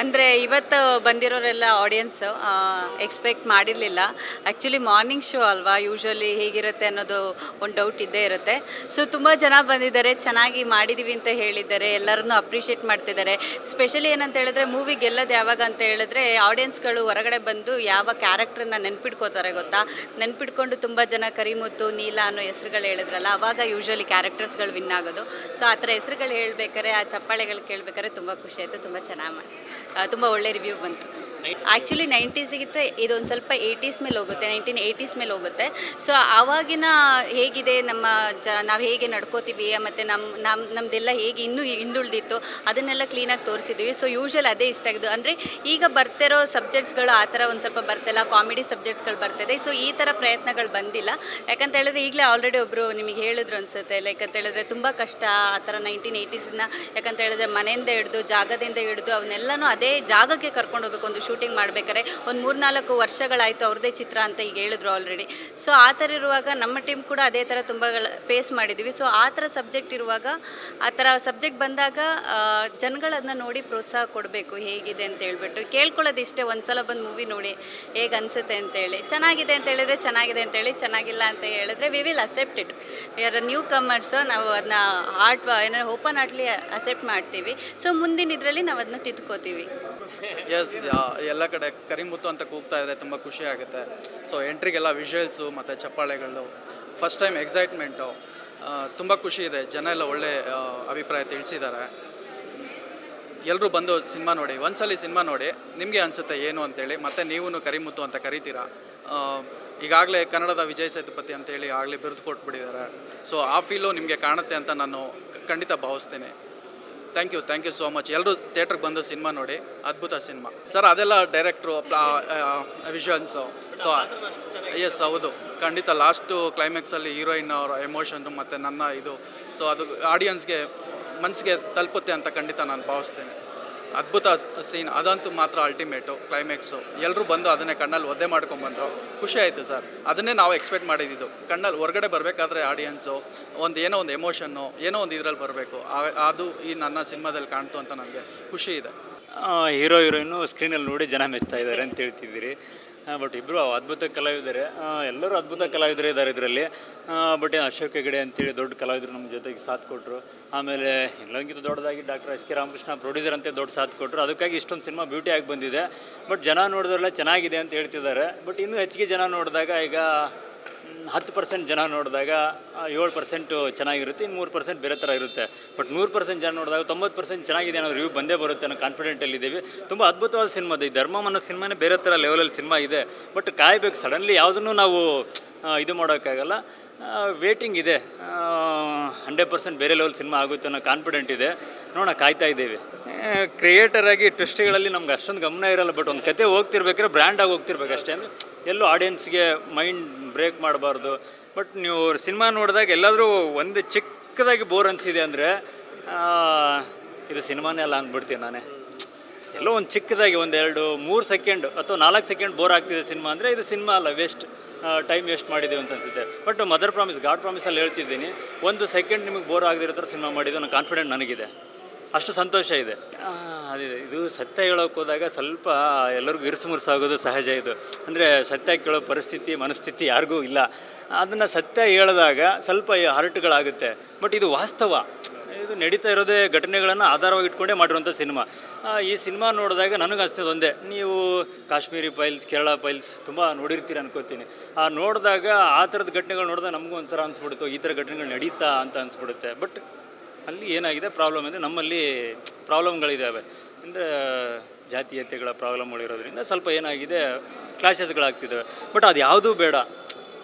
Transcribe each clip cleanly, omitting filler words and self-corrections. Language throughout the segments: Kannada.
ಅಂದರೆ ಇವತ್ತು ಬಂದಿರೋರೆಲ್ಲ ಆಡಿಯನ್ಸ್ ಎಕ್ಸ್ಪೆಕ್ಟ್ ಮಾಡಿರಲಿಲ್ಲ. ಆ್ಯಕ್ಚುಲಿ ಮಾರ್ನಿಂಗ್ ಶೋ ಅಲ್ವಾ, ಯೂಶ್ವಲಿ ಹೇಗಿರುತ್ತೆ ಅನ್ನೋದು ಒಂದು ಡೌಟ್ ಇದ್ದೇ ಇರುತ್ತೆ. ಸೊ ತುಂಬ ಜನ ಬಂದಿದ್ದಾರೆ, ಚೆನ್ನಾಗಿ ಮಾಡಿದ್ದೀವಿ ಅಂತ ಹೇಳಿದ್ದಾರೆ, ಎಲ್ಲರನ್ನೂ ಅಪ್ರಿಷಿಯೇಟ್ ಮಾಡ್ತಿದ್ದಾರೆ. ಸ್ಪೆಷಲಿ ಏನಂತ ಹೇಳಿದ್ರೆ ಮೂವಿ ಗೆಲ್ಲೋದು ಯಾವಾಗ ಅಂತ ಹೇಳಿದ್ರೆ ಆಡಿಯನ್ಸ್ಗಳು ಹೊರಗಡೆ ಬಂದು ಯಾವ ಕ್ಯಾರೆಕ್ಟ್ರನ್ನ ನೆನ್ಪಿಟ್ಕೋತಾರೆ ಗೊತ್ತಾ. ನೆನ್ಪಿಟ್ಕೊಂಡು ತುಂಬ ಜನ ಕರಿಮುತ್ತು, ನೀಲ ಅನ್ನೋ ಹೆಸರುಗಳು ಹೇಳಿದ್ರಲ್ಲ, ಅವಾಗ ಯೂಶ್ವಲಿ ಕ್ಯಾರೆಕ್ಟರ್ಸ್ಗಳು ವಿನ್ ಆಗೋದು. ಸೊ ಆ ಥರ ಹೆಸರುಗಳು ಹೇಳ್ಬೇಕಾರೆ, ಆ ಚಪ್ಪಾಳೆಗಳು ಕೇಳಬೇಕಾದ್ರೆ ತುಂಬ ಖುಷಿ ಆಯಿತು. ತುಂಬ ಚೆನ್ನಾಗಿ ಮಾಡಿ, ತುಂಬ ಒಳ್ಳೆ ರಿವ್ಯೂ ಬಂತು. ಆ್ಯಕ್ಚುಲಿ 90ಸ್ಗಿಂತ ಇದೊಂದು ಸ್ವಲ್ಪ 80s ಮೇಲೆ ಹೋಗುತ್ತೆ, 1980s ಮೇಲೆ ಹೋಗುತ್ತೆ. ಸೊ ಆವಾಗಿನ ಹೇಗಿದೆ ನಾವು ಹೇಗೆ ನಡ್ಕೋತೀವಿ ಮತ್ತು ನಮ್ಮದೆಲ್ಲ ಹೇಗೆ ಇನ್ನೂ ಹಿಂದುಳಿದಿತ್ತು ಅದನ್ನೆಲ್ಲ ಕ್ಲೀನಾಗಿ ತೋರಿಸಿದ್ವಿ. ಸೊ ಯೂಶ್ವಲ್ ಅದೇ ಇಷ್ಟ ಆಗಿದ್ದು. ಅಂದರೆ ಈಗ ಬರ್ತಿರೋ ಸಬ್ಜೆಕ್ಟ್ಸ್ಗಳು ಆ ಥರ ಒಂದು ಸ್ವಲ್ಪ ಬರ್ತಿಲ್ಲ, ಕಾಮಿಡಿ ಸಬ್ಜೆಕ್ಟ್ಸ್ಗಳು ಬರ್ತಿದೆ. ಸೊ ಈ ಥರ ಪ್ರಯತ್ನಗಳು ಬಂದಿಲ್ಲ. ಯಾಕಂತ ಹೇಳಿದ್ರೆ ಈಗಲೇ ಆಲ್ರೆಡಿ ಒಬ್ಬರು ನಿಮಗೆ ಹೇಳಿದ್ರು ಅನಿಸುತ್ತೆ, ಲೈಕ್ ಅಂತ ಹೇಳಿದ್ರೆ ತುಂಬ ಕಷ್ಟ ಆ ಥರ 1980ಸ್ನ. ಯಾಕಂತ ಹೇಳಿದ್ರೆ ಮನೆಯಿಂದ ಹಿಡಿದು ಜಾಗದಿಂದ ಹಿಡಿದು ಅವನ್ನೆಲ್ಲನೂ ಅದೇ ಜಾಗಕ್ಕೆ ಕರ್ಕೊಂಡು ಹೋಗ್ಬೇಕು. ಒಂದು ಶೂಟಿಂಗ್ ಮಾಡಬೇಕಾದ್ರೆ ಒಂದು 3-4 ವರ್ಷಗಳಾಯಿತು ಅವ್ರದ್ದೇ ಚಿತ್ರ ಅಂತ ಈಗ ಹೇಳಿದ್ರು ಆಲ್ರೆಡಿ. ಸೊ ಆ ಥರ ಇರುವಾಗ ನಮ್ಮ ಟೀಮ್ ಕೂಡ ಅದೇ ಥರ ತುಂಬ ಫೇಸ್ ಮಾಡಿದ್ದೀವಿ. ಸೊ ಆ ಥರ ಸಬ್ಜೆಕ್ಟ್ ಇರುವಾಗ, ಆ ಥರ ಸಬ್ಜೆಕ್ಟ್ ಬಂದಾಗ ಜನಗಳದನ್ನ ನೋಡಿ ಪ್ರೋತ್ಸಾಹ ಕೊಡಬೇಕು ಹೇಗಿದೆ ಅಂತ ಹೇಳ್ಬಿಟ್ಟು ಕೇಳ್ಕೊಳ್ಳೋದು ಇಷ್ಟೇ. ಒಂದು ಸಲ ಬಂದು ಮೂವಿ ನೋಡಿ ಹೇಗೆ ಅನಿಸುತ್ತೆ ಅಂತೇಳಿ, ಚೆನ್ನಾಗಿದೆ ಅಂತ ಹೇಳಿದ್ರೆ ಚೆನ್ನಾಗಿದೆ ಅಂತೇಳಿ, ಚೆನ್ನಾಗಿಲ್ಲ ಅಂತ ಹೇಳಿದ್ರೆ ವಿ ವಿಲ್ ಅಕ್ಸೆಪ್ಟ್ ಇಟ್. ಯಾರು ನ್ಯೂ ಕಮರ್ಸು ನಾವು ಅದನ್ನ ಏನಾದ್ರು ಓಪನ್ ಆರ್ಟ್ಲಿ ಅಕ್ಸೆಪ್ಟ್ ಮಾಡ್ತೀವಿ. ಸೊ ಮುಂದಿನ ಇದರಲ್ಲಿ ನಾವು ಅದನ್ನ ತಿದ್ಕೋತೀವಿ. ಎಸ್, ಎಲ್ಲ ಕಡೆ ಕರಿಮುತ್ತು ಅಂತ ಕೂಗ್ತಾ ಇದ್ರೆ ತುಂಬ ಖುಷಿ ಆಗುತ್ತೆ. ಸೊ ಎಂಟ್ರಿಗೆಲ್ಲ ವಿಷುವಲ್ಸು ಮತ್ತು ಚಪ್ಪಾಳೆಗಳು, ಫಸ್ಟ್ ಟೈಮ್ ಎಕ್ಸೈಟ್ಮೆಂಟು, ತುಂಬ ಖುಷಿ ಇದೆ. ಜನ ಎಲ್ಲ ಒಳ್ಳೆ ಅಭಿಪ್ರಾಯ ತಿಳಿಸಿದ್ದಾರೆ. ಎಲ್ಲರೂ ಬಂದು ಸಿನಿಮಾ ನೋಡಿ, ಒಂದ್ಸಲಿ ಸಿನಿಮಾ ನೋಡಿ ನಿಮಗೆ ಅನಿಸುತ್ತೆ ಏನು ಅಂತೇಳಿ, ಮತ್ತು ನೀವೂ ಕರಿಮುತ್ತು ಅಂತ ಕರಿತೀರಾ. ಈಗಾಗಲೇ ಕನ್ನಡದ ವಿಜಯ್ ಸೇತುಪತಿ ಅಂತೇಳಿ ಆಗಲೇ ಬಿರುದು ಕೊಟ್ಬಿಟ್ಟಿದ್ದಾರೆ. ಸೊ ಆ ಫೀಲು ನಿಮಗೆ ಕಾಣುತ್ತೆ ಅಂತ ನಾನು ಖಂಡಿತ ಭಾವಿಸ್ತೀನಿ. Thank you so much. ಎಲ್ಲರೂ ಥಿಯೇಟ್ರಿಗೆ ಬಂದು ಸಿನಿಮಾ ನೋಡಿ, ಅದ್ಭುತ ಸಿನಿಮಾ ಸರ್. ಅದೆಲ್ಲ ಡೈರೆಕ್ಟ್ರು, ವಿಷುವಲ್ಸು. ಸೊ ಎಸ್, ಹೌದು, ಖಂಡಿತ ಲಾಸ್ಟು ಕ್ಲೈಮ್ಯಾಕ್ಸಲ್ಲಿ ಹೀರೋಯಿನ್ ಅವರ ಎಮೋಷನ್ನು ಮತ್ತು ನನ್ನ ಇದು, ಸೊ ಅದು ಆಡಿಯನ್ಸ್ಗೆ ಮನಸ್ಸಿಗೆ ತಲುಪುತ್ತೆ ಅಂತ ಖಂಡಿತ ನಾನು ಭಾವಿಸ್ತೇನೆ. ಅದ್ಭುತ ಸೀನ್ ಅದಂತೂ ಮಾತ್ರ ಅಲ್ಟಿಮೇಟು ಕ್ಲೈಮ್ಯಾಕ್ಸು. ಎಲ್ಲರೂ ಬಂದು ಅದನ್ನೇ ಕಣ್ಣಲ್ಲಿ ಒದ್ದೆ ಮಾಡ್ಕೊಂಡ್ಬಂದರು, ಖುಷಿ ಆಯಿತು ಸರ್. ಅದನ್ನೇ ನಾವು ಎಕ್ಸ್ಪೆಕ್ಟ್ ಮಾಡಿದ್ದು. ಕಣ್ಣಲ್ಲಿ ಹೊರಗಡೆ ಬರಬೇಕಾದ್ರೆ ಆಡಿಯನ್ಸು ಏನೋ ಒಂದು ಎಮೋಷನ್ನು, ಏನೋ ಒಂದು ಇದರಲ್ಲಿ ಬರಬೇಕು. ಅದು ಈ ನನ್ನ ಸಿನಿಮಾದಲ್ಲಿ ಕಾಣ್ತು ಅಂತ ನನಗೆ ಖುಷಿ ಇದೆ. ಹೀರೋಯಿನ್ನು ಸ್ಕ್ರೀನಲ್ಲಿ ನೋಡಿ ಜನ ಮೆಚ್ತಾ ಇದ್ದಾರೆ ಅಂತ ಹೇಳ್ತಿದ್ದೀರಿ. ಬಟ್ ಇಬ್ಬರು ಅದ್ಭುತ ಕಲಾವಿದರೆ, ಎಲ್ಲರೂ ಅದ್ಭುತ ಕಲಾವಿದರು ಇದ್ದಾರೆ ಇದರಲ್ಲಿ. ಬಟ್ ಅಶೋಕ್ ಹೆಗಡೆ ಅಂತೇಳಿ ದೊಡ್ಡ ಕಲಾವಿದರು ನಮ್ಮ ಜೊತೆಗೆ ಸಾಥ್ ಕೊಟ್ಟರು. ಆಮೇಲೆ ಎಲ್ಲಂಗಿಂತ ದೊಡ್ಡದಾಗಿ doctor S K Ramakrishna producer ಅಂತ ದೊಡ್ಡ ಸಾಥ್ ಕೊಟ್ಟರು. ಅದಕ್ಕಾಗಿ ಇಷ್ಟೊಂದು ಸಿನಿಮಾ ಬ್ಯೂಟಿ ಆಗಿ ಬಂದಿದೆ. ಬಟ್ ಜನ ನೋಡಿದ್ರೆಲ್ಲ ಚೆನ್ನಾಗಿದೆ ಅಂತ ಹೇಳ್ತಿದ್ದಾರೆ. ಬಟ್ ಇನ್ನೂ ಹೆಚ್ಚಿಗೆ ಜನ ನೋಡಿದಾಗ, ಈಗ 10% ಜನ ನೋಡಿದಾಗ 7% ಚೆನ್ನಾಗಿರುತ್ತೆ, ಇನ್ನು 3% ಬೇರೆ ಥರ ಇರುತ್ತೆ. ಬಟ್ 100% ಜನ ನೋಡಿದಾಗ 90% ಚೆನ್ನಾಗಿದೆ ಅನ್ನೋ ರಿವ್ಯೂ ಬಂದೇ ಬರುತ್ತೆ ಅನ್ನೋ ಕಾನ್ಫಿಡೆಂಟಲ್ಲಿದ್ದೀವಿ. ತುಂಬ ಅದ್ಭುತವಾದ ಸಿನಿಮಾ ಇದೆ. ಈ ಧರ್ಮಂ ಅನ್ನೋ ಸಿನಿಮಾನೇ ಬೇರೆ ಥರ ಲೆವೆಲಲ್ಲಿ ಸಿನಿಮಾ ಇದೆ. ಬಟ್ ಕಾಯಬೇಕು, ಸಡನ್ಲಿ ಯಾವುದನ್ನು ನಾವು ಇದು ಮಾಡೋಕ್ಕಾಗಲ್ಲ. ವೇಟಿಂಗ್ ಇದೆ. 100% ಬೇರೆ ಲೆವೆಲ್ ಸಿನಿಮಾ ಆಗುತ್ತೆ ಅನ್ನೋ ಕಾನ್ಫಿಡೆಂಟ್ ಇದೆ. ನೋಡೋಣ, ಕಾಯ್ತಾ ಇದ್ದೀವಿ. ಕ್ರಿಯೇಟರಾಗಿ ಟ್ವಿಸ್ಟ್ಗಳಲ್ಲಿ ನಮ್ಗೆ ಅಷ್ಟೊಂದು ಗಮನ ಇರೋಲ್ಲ. ಬಟ್ ಒಂದು ಕತೆ ಹೋಗ್ತಿರ್ಬೇಕಾದ್ರೆ ಬ್ರ್ಯಾಂಡಾಗಿ ಹೋಗ್ತಿರ್ಬೇಕು ಅಷ್ಟೇ. ಅಂದರೆ ಎಲ್ಲೂ ಆಡಿಯನ್ಸ್ಗೆ ಮೈಂಡ್ ಬ್ರೇಕ್ ಮಾಡಬಾರ್ದು. ಬಟ್ ನೀವು ಸಿನಿಮಾ ನೋಡಿದಾಗ ಎಲ್ಲಾದರೂ ಒಂದು ಚಿಕ್ಕದಾಗಿ ಬೋರ್ ಅನಿಸಿದೆ ಅಂದರೆ ಇದು ಸಿನಿಮಾನೇ ಅಲ್ಲ ಅಂದ್ಬಿಡ್ತೀನಿ ನಾನೇ. ಎಲ್ಲೋ ಒಂದು ಚಿಕ್ಕದಾಗಿ 1-2-3 ಸೆಕೆಂಡ್ ಅಥವಾ 4 ಸೆಕೆಂಡ್ ಬೋರ್ ಆಗ್ತಿದೆ ಸಿನಿಮಾ ಅಂದರೆ ಇದು ಸಿನಿಮಾ ಅಲ್ಲ, ಟೈಮ್ ವೇಸ್ಟ್ ಮಾಡಿದ್ದೀವಿ ಅಂತ ಅನಿಸುತ್ತೆ. ಬಟ್ ಮದರ್ ಪ್ರಾಮಿಸ್, ಗಾಡ್ ಪ್ರಾಮಿಸಲ್ಲಿ ಹೇಳ್ತಿದ್ದೀನಿ, 1 ಸೆಕೆಂಡ್ ನಿಮಗೆ ಬೋರ್ ಆಗದಿರೋ ಥರ ಸಿನಿಮಾ ಮಾಡಿದ್ದು ಅನ್ನೋ ಕಾನ್ಫಿಡೆಂಟ್ ನನಗಿದೆ. ಅಷ್ಟು ಸಂತೋಷ ಇದೆ. ಅದಿದೆ, ಇದು ಸತ್ಯ ಹೇಳೋಕೆ ಹೋದಾಗ ಸ್ವಲ್ಪ ಎಲ್ಲರಿಗೂ ಇರಿಸುಮುರುಸಾಗೋದು ಸಹಜ. ಇದು ಅಂದರೆ ಸತ್ಯ ಕೇಳೋ ಮನಸ್ಥಿತಿ ಯಾರಿಗೂ ಇಲ್ಲ. ಅದನ್ನು ಸತ್ಯ ಹೇಳಿದಾಗ ಸ್ವಲ್ಪ ಹರ್ಟ್ಗಳಾಗುತ್ತೆ. ಬಟ್ ಇದು ವಾಸ್ತವ, ಇದು ನಡೀತಾ ಇರೋದೇ ಘಟನೆಗಳನ್ನು ಆಧಾರವಾಗಿ ಇಟ್ಕೊಂಡೇ ಮಾಡಿರುವಂಥ ಸಿನಿಮಾ. ಈ ಸಿನಿಮಾ ನೋಡಿದಾಗ ನನಗೆ ಅನಿಸ್ತದೆ ಒಂದೇ, ನೀವು ಕಾಶ್ಮೀರಿ ಫೈಲ್ಸ್, ಕೇರಳ ಫೈಲ್ಸ್ ತುಂಬ ನೋಡಿರ್ತೀರಿ ಅನ್ಕೋತೀನಿ. ನೋಡಿದಾಗ ಆ ಥರದ ಘಟನೆಗಳು ನೋಡಿದಾಗ ನಮಗೂ ಒಂಥರ ಅನಿಸ್ಬಿಡುತ್ತೋ, ಈ ಥರ ಘಟನೆಗಳು ನಡೀತಾ ಅಂತ ಅನಿಸ್ಬಿಡುತ್ತೆ. ಬಟ್ ಅಲ್ಲಿ ಏನಾಗಿದೆ ಪ್ರಾಬ್ಲಮ್ ಅಂದರೆ, ನಮ್ಮಲ್ಲಿ ಪ್ರಾಬ್ಲಮ್ಗಳಿದ್ದಾವೆ. ಅಂದರೆ ಜಾತೀಯತೆಗಳ ಪ್ರಾಬ್ಲಮ್ಗಳಿರೋದ್ರಿಂದ ಸ್ವಲ್ಪ ಏನಾಗಿದೆ, ಕ್ಲಾಶಸ್ಗಳಾಗ್ತಿದ್ದಾವೆ. ಬಟ್ ಅದು ಯಾವುದೂ ಬೇಡ,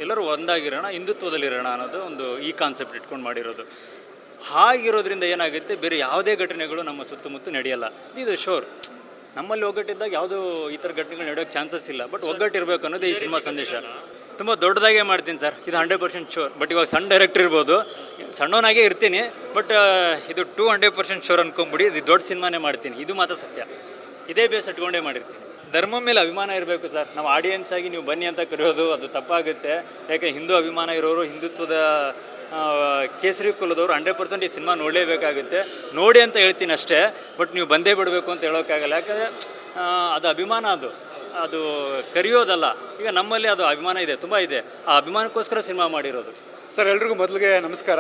ಎಲ್ಲರೂ ಒಂದಾಗಿರೋಣ, ಹಿಂದುತ್ವದಲ್ಲಿರೋಣ ಅನ್ನೋದು ಒಂದು ಈ ಕಾನ್ಸೆಪ್ಟ್ ಇಟ್ಕೊಂಡು ಮಾಡಿರೋದು. ಹಾಗಿರೋದ್ರಿಂದ ಏನಾಗುತ್ತೆ, ಬೇರೆ ಯಾವುದೇ ಘಟನೆಗಳು ನಮ್ಮ ಸುತ್ತಮುತ್ತ ನಡೆಯಲ್ಲ. ಇದು ಶೋರ್. ನಮ್ಮಲ್ಲಿ ಒಗ್ಗಟ್ಟಿದ್ದಾಗ ಯಾವುದೂ ಈ ಥರ ಘಟನೆಗಳು ನಡೆಯೋಕ್ಕೆ ಚಾನ್ಸಸ್ ಇಲ್ಲ. ಬಟ್ ಒಗ್ಗಟ್ಟಿರಬೇಕು ಅನ್ನೋದೇ ಈ ಸಿನಿಮಾ ಸಂದೇಶ. ತುಂಬ ದೊಡ್ಡದಾಗೇ ಮಾಡ್ತೀನಿ ಸರ್, ಇದು 100% ಶೋರ್. ಬಟ್ ಇವಾಗ ಸಣ್ಣ ಡೈರೆಕ್ಟರ್ ಇರ್ಬೋದು, ಸಣ್ಣವನಾಗೇ ಇರ್ತೀನಿ. ಬಟ್ ಇದು 200% ಶೋರ್ ಅಂದ್ಕೊಂಬಿಡಿ, ಇದು ದೊಡ್ಡ ಸಿನಿಮಾನೇ ಮಾಡ್ತೀನಿ. ಇದು ಮಾತ್ರ ಸತ್ಯ. ಇದೇ ಬೇಸ್ ಇಟ್ಕೊಂಡೇ ಮಾಡಿರ್ತೀನಿ. ಧರ್ಮ ಮೇಲೆ ಅಭಿಮಾನ ಇರಬೇಕು ಸರ್. ನಾವು ಆಡಿಯನ್ಸ್ ಆಗಿ ನೀವು ಬನ್ನಿ ಅಂತ ಕರೆಯೋದು ಅದು ತಪ್ಪಾಗುತ್ತೆ. ಯಾಕೆ ಹಿಂದೂ ಅಭಿಮಾನ ಇರೋರು, ಹಿಂದುತ್ವದ ಕೇಸರಿ ಕುಲದವರು 100% ಈ ಸಿನಿಮಾ ನೋಡಲೇಬೇಕಾಗುತ್ತೆ. ನೋಡಿ ಅಂತ ಹೇಳ್ತೀನಿ ಅಷ್ಟೇ, ಬಟ್ ನೀವು ಬಂದೇ ಬಿಡಬೇಕು ಅಂತ ಹೇಳೋಕ್ಕಾಗಲ್ಲ. ಯಾಕಂದರೆ ಅದು ಅಭಿಮಾನ, ಅದು ಕರೆಯೋದಲ್ಲ. ಈಗ ನಮ್ಮಲ್ಲಿ ಅದು ಅಭಿಮಾನ ಇದೆ, ತುಂಬ ಇದೆ. ಆ ಅಭಿಮಾನಕ್ಕೋಸ್ಕರ ಸಿನಿಮಾ ಮಾಡಿರೋದು. ಸರ್, ಎಲ್ರಿಗೂ ಮೊದಲಿಗೆ ನಮಸ್ಕಾರ.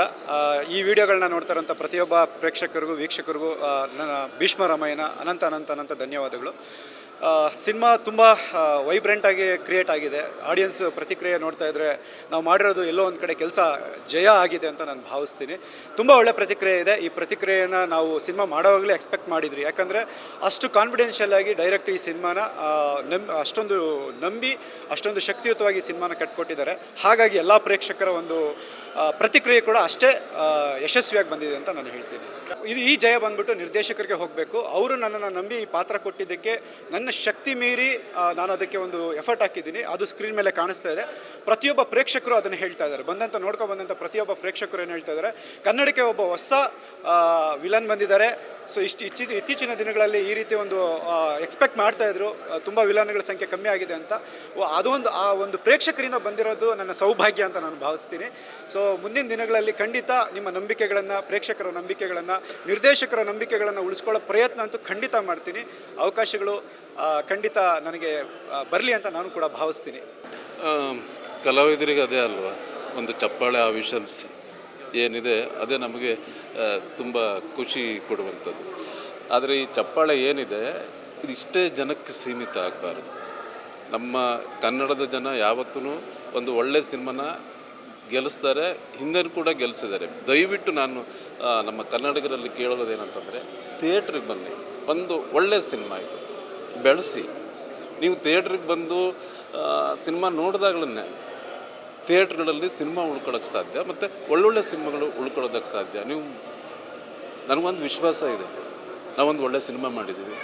ಈ ವಿಡಿಯೋಗಳನ್ನ ನೋಡ್ತಾ ಇರೋಂಥ ಪ್ರತಿಯೊಬ್ಬ ಪ್ರೇಕ್ಷಕರಿಗೂ ವೀಕ್ಷಕರಿಗೂ ನನ್ನ ಭೀಷ್ಮರಾಮಾಯಣ ಅನಂತ ಧನ್ಯವಾದಗಳು. ಸಿನಿಮಾ ತುಂಬ ವೈಬ್ರೆಂಟಾಗಿ ಕ್ರಿಯೇಟ್ ಆಗಿದೆ. ಆಡಿಯನ್ಸ್ ಪ್ರತಿಕ್ರಿಯೆ ನೋಡ್ತಾ ಇದ್ದರೆ ನಾವು ಮಾಡಿರೋದು ಎಲ್ಲೋ ಒಂದು ಕಡೆ ಕೆಲಸ ಜಯ ಆಗಿದೆ ಅಂತ ನಾನು ಭಾವಿಸ್ತೀನಿ. ತುಂಬ ಒಳ್ಳೆ ಪ್ರತಿಕ್ರಿಯೆ ಇದೆ. ಈ ಪ್ರತಿಕ್ರಿಯೆಯನ್ನು ನಾವು ಸಿನಿಮಾ ಮಾಡೋವಾಗಲೇ ಎಕ್ಸ್ಪೆಕ್ಟ್ ಮಾಡಿದ್ರಿ. ಯಾಕಂದರೆ ಅಷ್ಟು ಕಾನ್ಫಿಡೆನ್ಷಿಯಲ್ ಆಗಿ ಡೈರೆಕ್ಟ್ ಈ ಸಿನಿಮಾನ ಅಷ್ಟೊಂದು ನಂಬಿ ಅಷ್ಟೊಂದು ಶಕ್ತಿಯುತವಾಗಿ ಸಿನಿಮಾನ ಕಟ್ಕೊಟ್ಟಿದ್ದಾರೆ. ಹಾಗಾಗಿ ಎಲ್ಲ ಪ್ರೇಕ್ಷಕರ ಒಂದು ಪ್ರತಿಕ್ರಿಯೆ ಕೂಡ ಅಷ್ಟೇ ಯಶಸ್ವಿಯಾಗಿ ಬಂದಿದೆ ಅಂತ ನಾನು ಹೇಳ್ತೀನಿ. ಈ ಜಯ ಬಂದ್ಬಿಟ್ಟು ನಿರ್ದೇಶಕರಿಗೆ ಹೋಗಬೇಕು. ಅವರು ನನ್ನನ್ನು ನಂಬಿ ಈ ಪಾತ್ರ ಕೊಟ್ಟಿದ್ದಕ್ಕೆ ನನ್ನ ಶಕ್ತಿ ಮೀರಿ ನಾನು ಅದಕ್ಕೆ ಒಂದು ಎಫರ್ಟ್ ಹಾಕಿದ್ದೀನಿ. ಅದು ಸ್ಕ್ರೀನ್ ಮೇಲೆ ಕಾಣಿಸ್ತಾ ಇದೆ. ಪ್ರತಿಯೊಬ್ಬ ಪ್ರೇಕ್ಷಕರು ಅದನ್ನು ಹೇಳ್ತಾ ಇದ್ದಾರೆ. ಬಂದಂಥ ಪ್ರತಿಯೊಬ್ಬ ಪ್ರೇಕ್ಷಕರು ಏನು ಹೇಳ್ತಾ ಇದ್ದಾರೆ, ಕನ್ನಡಕ್ಕೆ ಒಬ್ಬ ಹೊಸ ವಿಲನ್ ಬಂದಿದ್ದಾರೆ. ಸೊ ಇತ್ತೀಚಿನ ದಿನಗಳಲ್ಲಿ ಈ ರೀತಿ ಒಂದು ಎಕ್ಸ್ಪೆಕ್ಟ್ ಮಾಡ್ತಾಯಿದ್ರು, ತುಂಬ ವಿಲನ್ಗಳ ಸಂಖ್ಯೆ ಕಮ್ಮಿ ಆಗಿದೆ ಅಂತ. ಆ ಒಂದು ಪ್ರೇಕ್ಷಕರಿಂದ ಬಂದಿರೋದು ನನ್ನ ಸೌಭಾಗ್ಯ ಅಂತ ನಾನು ಭಾವಿಸ್ತೀನಿ. ಸೊ ಮುಂದಿನ ದಿನಗಳಲ್ಲಿ ಖಂಡಿತ ನಿಮ್ಮ ನಂಬಿಕೆಗಳನ್ನು, ಪ್ರೇಕ್ಷಕರ ನಂಬಿಕೆಗಳನ್ನು, ನಿರ್ದೇಶಕರ ನಂಬಿಕೆಗಳನ್ನು ಉಳಿಸ್ಕೊಳ್ಳೋ ಪ್ರಯತ್ನ ಅಂತೂ ಖಂಡಿತ ಮಾಡ್ತೀನಿ. ಅವಕಾಶಗಳು ಖಂಡಿತ ನನಗೆ ಬರಲಿ ಅಂತ ನಾನು ಕೂಡ ಭಾವಿಸ್ತೀನಿ. ಕಲಾವಿದರಿಗೆ ಅದೇ ಅಲ್ವಾ, ಒಂದು ಚಪ್ಪಾಳೆ, ಆ ವಿಷಲ್ಸ್ ಏನಿದೆ ಅದೇ ನಮಗೆ ತುಂಬ ಖುಷಿ ಕೊಡುವಂಥದ್ದು. ಆದರೆ ಈ ಚಪ್ಪಾಳೆ ಏನಿದೆ ಇದು ಇಷ್ಟೇ ಜನಕ್ಕೆ ಸೀಮಿತ ಆಗಬಾರ್ದು. ನಮ್ಮ ಕನ್ನಡದ ಜನ ಯಾವತ್ತೂ ಒಂದು ಒಳ್ಳೆಯ ಸಿನಿಮಾನ ಗೆಲ್ಲಿಸ್ತಾರೆ, ಹಿಂದೆ ಕೂಡ ಗೆಲ್ಲಿಸಿದ್ದಾರೆ. ದಯವಿಟ್ಟು ನಾನು ನಮ್ಮ ಕನ್ನಡಿಗರಲ್ಲಿ ಕೇಳೋದೇನಂತಂದರೆ, ಥಿಯೇಟ್ರಿಗೆ ಬನ್ನಿ, ಒಂದು ಒಳ್ಳೆಯ ಸಿನಿಮಾ ಇದು ಬೆಳೆಸಿ. ನೀವು ಥಿಯೇಟ್ರಿಗೆ ಬಂದು ಸಿನಿಮಾ ನೋಡಿದಾಗಲೇ ಥಿಯೇಟ್ರ್ಗಳಲ್ಲಿ ಸಿನಿಮಾ ಉಳ್ಕೊಳ್ಳೋಕ್ಕೆ ಸಾಧ್ಯ, ಮತ್ತು ಒಳ್ಳೊಳ್ಳೆ ಸಿನಿಮಾಗಳು ಉಳ್ಕೊಳ್ಳೋದಕ್ಕೆ ಸಾಧ್ಯ. ನೀವು ನನಗೊಂದು ವಿಶ್ವಾಸ ಇದೆ, ನಾವೊಂದು ಒಳ್ಳೆ ಸಿನಿಮಾ ಮಾಡಿದ್ದೀವಿ.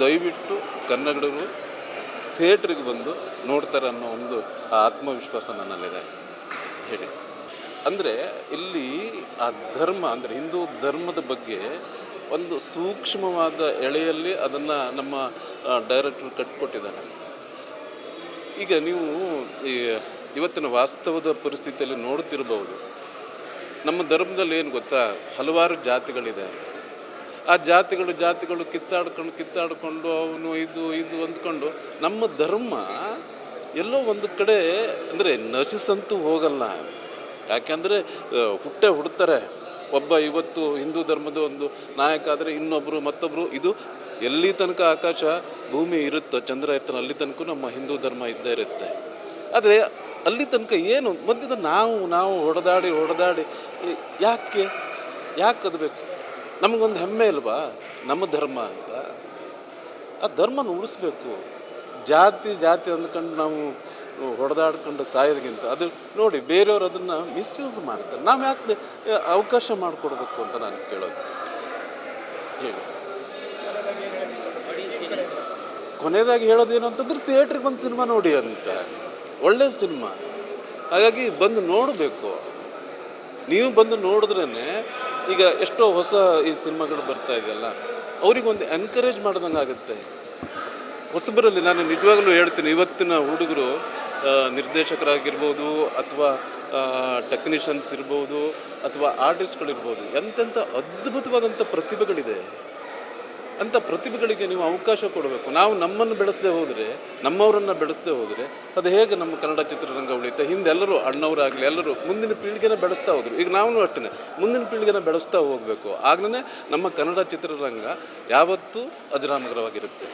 ದಯವಿಟ್ಟು ಕನ್ನಡಿಗರು ಥಿಯೇಟ್ರಿಗೆ ಬಂದು ನೋಡ್ತಾರೆ ಅನ್ನೋ ಒಂದು ಆತ್ಮವಿಶ್ವಾಸ ನನ್ನಲ್ಲಿದೆ. ಹೇಳಿ ಅಂದರೆ ಇಲ್ಲಿ ಆ ಧರ್ಮ ಅಂದರೆ ಹಿಂದೂ ಧರ್ಮದ ಬಗ್ಗೆ ಒಂದು ಸೂಕ್ಷ್ಮವಾದ ಎಳೆಯಲ್ಲಿ ಅದನ್ನು ನಮ್ಮ ಡೈರೆಕ್ಟ್ರು ಕಟ್ಟಿಕೊಟ್ಟಿದ್ದಾರೆ. ಈಗ ನೀವು ಇವತ್ತಿನ ವಾಸ್ತವದ ಪರಿಸ್ಥಿತಿಯಲ್ಲಿ ನೋಡ್ತಿರ್ಬೋದು, ನಮ್ಮ ಧರ್ಮದಲ್ಲಿ ಏನು ಗೊತ್ತಾ, ಹಲವಾರು ಜಾತಿಗಳಿದೆ. ಆ ಜಾತಿಗಳು ಕಿತ್ತಾಡ್ಕೊಂಡು ಅವನು ಇದು ಅಂದ್ಕೊಂಡು ನಮ್ಮ ಧರ್ಮ ಎಲ್ಲೋ ಒಂದು ಕಡೆ ಅಂದರೆ ನಶಿಸಂತೂ ಹೋಗಲ್ಲ. ಯಾಕೆಂದರೆ ಹುಡ್ತಾರೆ. ಒಬ್ಬ ಇವತ್ತು ಹಿಂದೂ ಧರ್ಮದ ಒಂದು ನಾಯಕ ಆದರೆ ಇನ್ನೊಬ್ಬರು ಮತ್ತೊಬ್ಬರು, ಇದು ಎಲ್ಲಿ ತನಕ ಆಕಾಶ ಭೂಮಿ ಇರುತ್ತೋ, ಚಂದ್ರ ಇರ್ತಾನೆ, ಅಲ್ಲಿ ತನಕ ನಮ್ಮ ಹಿಂದೂ ಧರ್ಮ ಇದ್ದೇ ಇರುತ್ತೆ. ಆದರೆ ಅಲ್ಲಿ ತನಕ ಏನು ಮಧ್ಯದ ನಾವು ಹೊಡೆದಾಡಿ ಯಾಕೆ ಅದು ಬೇಕು? ನಮಗೊಂದು ಹೆಮ್ಮೆ ಇಲ್ವಾ ನಮ್ಮ ಧರ್ಮ ಅಂತ? ಆ ಧರ್ಮನ ಉಳಿಸ್ಬೇಕು. ಜಾತಿ ಅಂದ್ಕೊಂಡು ನಾವು ಹೊಡೆದಾಡ್ಕೊಂಡು ಸಾಯೋದಕ್ಕಿಂತ ಅದು ನೋಡಿ ಬೇರೆಯವರು ಅದನ್ನು ಮಿಸ್ಯೂಸ್ ಮಾಡ್ತಾರೆ. ನಾವು ಯಾಕೆ ಅವಕಾಶ ಮಾಡಿಕೊಡ್ಬೇಕು ಅಂತ ನಾನು ಕೇಳೋದು. ಹೇಳಿ, ಕೊನೆಯದಾಗಿ ಹೇಳೋದೇನು ಅಂತಂದ್ರೆ ಥಿಯೇಟ್ರಿಗೆ ಬಂದು ಸಿನಿಮಾ ನೋಡಿ ಅಂತ, ಒಳ್ಳೆಯ ಸಿನಿಮಾ. ಹಾಗಾಗಿ ಬಂದು ನೋಡಬೇಕು. ನೀವು ಬಂದು ನೋಡಿದ್ರೇ ಈಗ ಎಷ್ಟೋ ಹೊಸ ಈ ಸಿನಿಮಾಗಳು ಬರ್ತಾ ಇದೆಯಲ್ಲ, ಅವರಿಗೊಂದು ಎನ್ಕರೇಜ್ ಮಾಡ್ದಂಗೆ ಆಗುತ್ತೆ. ಹೊಸಬರಲ್ಲಿ ನಾನು ನಿಜವಾಗಲೂ ಹೇಳ್ತೀನಿ, ಇವತ್ತಿನ ಹುಡುಗರು ನಿರ್ದೇಶಕರಾಗಿರ್ಬೋದು ಅಥವಾ ಟೆಕ್ನಿಷಿಯನ್ಸ್ ಇರ್ಬೋದು ಅಥವಾ ಆರ್ಟಿಸ್ಟ್ಗಳಿರ್ಬೋದು, ಎಂತೆಂಥ ಅದ್ಭುತವಾದಂಥ ಪ್ರತಿಭೆಗಳಿದೆ. ಅಂಥ ಪ್ರತಿಭೆಗಳಿಗೆ ನೀವು ಅವಕಾಶ ಕೊಡಬೇಕು. ನಾವು ನಮ್ಮನ್ನು ಬೆಳೆಸದೆ ಹೋದರೆ, ನಮ್ಮವರನ್ನು ಬೆಳೆಸದೆ ಹೋದರೆ ಅದು ಹೇಗೆ ನಮ್ಮ ಕನ್ನಡ ಚಿತ್ರರಂಗ ಉಳಿಯುತ್ತೆ? ಹಿಂದೆ ಎಲ್ಲರೂ ಅಣ್ಣವರಾಗಲಿ ಎಲ್ಲರೂ ಮುಂದಿನ ಪೀಳಿಗೆನ ಬೆಳೆಸ್ತಾ ಹೋದರು. ಈಗ ನಾವು ಅಷ್ಟೇ ಮುಂದಿನ ಪೀಳಿಗೆನ ಬೆಳೆಸ್ತಾ ಹೋಗಬೇಕು. ಆಗಲೇ ನಮ್ಮ ಕನ್ನಡ ಚಿತ್ರರಂಗ ಯಾವತ್ತೂ ಅಜರಾಮರವಾಗಿರುತ್ತೆ.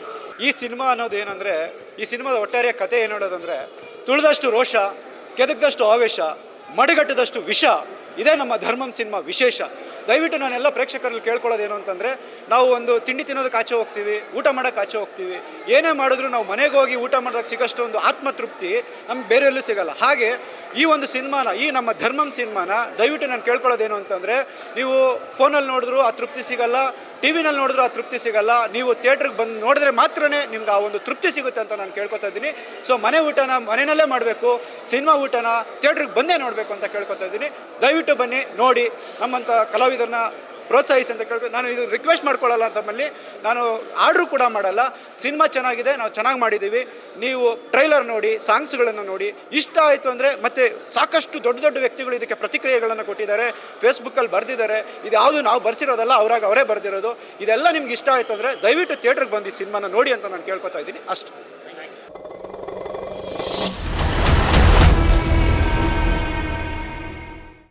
ಈ ಸಿನಿಮಾ ಅನ್ನೋದು ಏನಂದರೆ, ಈ ಸಿನಿಮಾದ ಒಟ್ಟಾರೆ ಕತೆ ಏನು ನೋಡೋದಂದರೆ, ತುಳಿದಷ್ಟು ರೋಷ, ಕೆದಕ್ದಷ್ಟು ಆವೇಶ, ಮಡಿಗಟ್ಟದಷ್ಟು ವಿಷ, ಇದೇ ನಮ್ಮ ಧರ್ಮಂ ಸಿನಿಮಾ ವಿಶೇಷ. ದಯವಿಟ್ಟು ನಾನೆಲ್ಲ ಪ್ರೇಕ್ಷಕರಲ್ಲಿ ಕೇಳ್ಕೊಳ್ಳೋದೇನು ಅಂತಂದರೆ, ನಾವು ಒಂದು ತಿಂಡಿ ತಿನ್ನೋದಕ್ಕೆ ಆಚೆ ಹೋಗ್ತೀವಿ, ಊಟ ಮಾಡೋಕ್ಕೆ ಆಚೆ ಹೋಗ್ತೀವಿ, ಏನೇ ಮಾಡಿದ್ರು ನಾವು ಮನೆಗೆ ಹೋಗಿ ಊಟ ಮಾಡೋದಕ್ಕೆ ಸಿಗೋಷ್ಟು ಒಂದು ಆತ್ಮತೃಪ್ತಿ ನಮ್ಗೆ ಬೇರೆ ಎಲ್ಲೂ ಸಿಗೋಲ್ಲ. ಹಾಗೆ ಈ ಒಂದು ಸಿನಿಮಾನ, ಈ ನಮ್ಮ ಧರ್ಮಂ ಸಿನಿಮಾನ ದಯವಿಟ್ಟು ನಾನು ಕೇಳ್ಕೊಳ್ಳೋದೇನು ಅಂತಂದರೆ, ನೀವು ಫೋನಲ್ಲಿ ನೋಡಿದ್ರು ಆ ತೃಪ್ತಿ ಸಿಗಲ್ಲ, ಟಿ ವಿನಲ್ಲಿ ನೋಡಿದ್ರು ಆ ತೃಪ್ತಿ ಸಿಗಲ್ಲ, ನೀವು ಥಿಯೇಟ್ರಿಗೆ ಬಂದು ನೋಡಿದ್ರೆ ಮಾತ್ರನೇ ನಿಮ್ಗೆ ಆ ಒಂದು ತೃಪ್ತಿ ಸಿಗುತ್ತೆ ಅಂತ ನಾನು ಕೇಳ್ಕೊತಾ ಇದ್ದೀನಿ. ಸೊ ಮನೆ ಊಟನ ಮನೆಯಲ್ಲೇ ಮಾಡಬೇಕು, ಸಿನಿಮಾ ಊಟನ ಥಿಯೇಟ್ರಿಗೆ ಬಂದೇ ನೋಡಬೇಕು ಅಂತ ಕೇಳ್ಕೊತಾ ಇದ್ದೀನಿ. ದಯವಿಟ್ಟು ಬನ್ನಿ ನೋಡಿ, ನಮ್ಮಂಥ ಕಲಾವಿದರನ್ನ ಪ್ರೋತ್ಸಾಹಿಸಿ ಅಂತ ಕೇಳ್ಕೊಂಡು ನಾನು ಇದು ರಿಕ್ವೆಸ್ಟ್ ಮಾಡ್ಕೊಳ್ಳಲ್ಲ ತಮ್ಮಲ್ಲಿ, ನಾನು ಆರ್ಡ್ರು ಕೂಡ ಮಾಡಲ್ಲ. ಸಿನಿಮಾ ಚೆನ್ನಾಗಿದೆ, ನಾವು ಚೆನ್ನಾಗಿ ಮಾಡಿದ್ದೀವಿ. ನೀವು ಟ್ರೈಲರ್ ನೋಡಿ, ಸಾಂಗ್ಸ್ಗಳನ್ನು ನೋಡಿ, ಇಷ್ಟ ಆಯಿತು ಅಂದರೆ ಮತ್ತೆ ಸಾಕಷ್ಟು ದೊಡ್ಡ ದೊಡ್ಡ ವ್ಯಕ್ತಿಗಳು ಇದಕ್ಕೆ ಪ್ರತಿಕ್ರಿಯೆಗಳನ್ನು ಕೊಟ್ಟಿದ್ದಾರೆ, ಫೇಸ್ಬುಕ್ಕಲ್ಲಿ ಬರೆದಿದ್ದಾರೆ. ಇದು ಯಾವುದು ನಾವು ಬರ್ಸಿರೋದಲ್ಲ, ಅವರೇ ಬರೆದಿರೋದು. ಇದೆಲ್ಲ ನಿಮ್ಗೆ ಇಷ್ಟ ಆಯಿತು ಅಂದರೆ ದಯವಿಟ್ಟು ಥಿಯೇಟ್ರಿಗೆ ಬಂದು ಈ ಸಿನಿಮಾನ ನೋಡಿ ಅಂತ ನಾನು ಕೇಳ್ಕೊತಾ ಇದ್ದೀನಿ ಅಷ್ಟೇ.